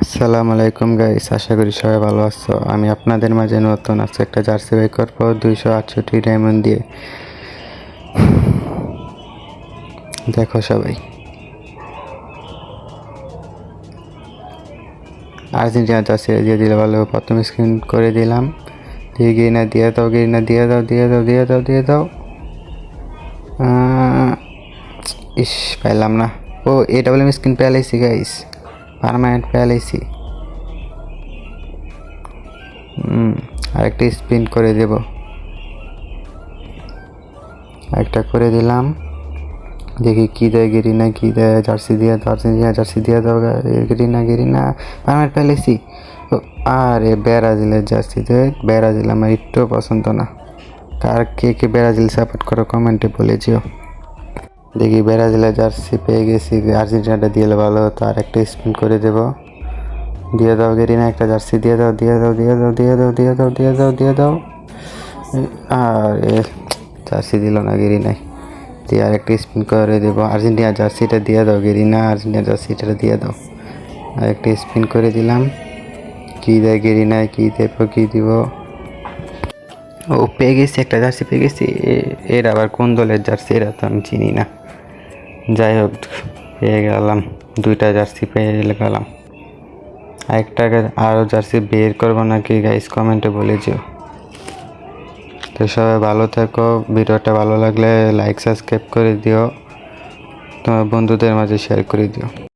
আসসালামু আলাইকুম গাইস, আশা করি সবাই ভালো আছো। আমি আপনাদের মাঝে নতুন আজকে একটা জার্সি বাই করব 268 ডায়মন্ড দিয়ে। দেখো সবাই, আর্জেন্টিনা জার্সি দিয়ে দিলে ভালো। প্রথম স্ক্রিন করে দিলাম, দিয়ে গিরিনা দিয়ে দাও, গিরিনা দিয়ে দাও, দিয়ে দাও, দিয়ে দাও, দিয়ে দাও। ইস, পাইলাম না। ও AWM স্ক্রিন পেয়ে লাইছি গাইস, পার্মানেন্ট পেয়ে লাইছি। আরেকটা স্পিন করে দেব, একটা করে দিলাম। দেখি কি দেয় গেরিনা, কি দেয়। জার্সি দিয়ে দাও, আর্জেন্টিনা জার্সি দিয়ে দাও। গেরিনা, গেরিনা পার্মানেন্ট পেয়ে লাইছি। আরে ব্রাজিলের জার্সিতে, ব্রাজিল আমার একটু পছন্দ না। কে কে ব্রাজিল সাপোর্ট করো কমেন্টে বলে যেও। দেখি ব্রাজিলের জার্সি পেয়ে গেছি, আর্জেন্টিনাটা দিলে ভালো হতো। আর একটা স্পিন করে দেব, দিয়ে দাও গেরিনা, একটা জার্সি দিয়ে দাও, দিয়ে দাও, দিয়ে দাও, দিয়ে দাও, দিয়ে দাও, দিয়ে দাও, দিয়ে দাও। আর জার্সি দিল না গেরিনাই, দিয়ে আর একটা স্পিন করে দেবো। আর্জেন্টিনা জার্সিটা দিয়ে দাও গেরিনা, আর্জেন্টিনা জার্সিটা দিয়ে দাও। আর একটা স্পিন করে দিলাম, কী দেয় গেরিনায়, কী দেব, কী দিব। ও পেয়ে গেছি, একটা জার্সি পেয়ে গেছি। এর আবার কোন দলের জার্সি, এরা তো আমি চিনি না। যাই হোক, পেয়ে গেলাম, দুইটা জার্সি পেয়ে গেলাম। আরেকটা আরও জার্সি বের করবো নাকি গাইস কমেন্টে বলে যেও। তো সবাই ভালো থাকো, ভিডিওটা ভালো লাগলে লাইক সাবস্ক্রাইব করে দিও, তোমার বন্ধুদের মাঝে শেয়ার করে দিও।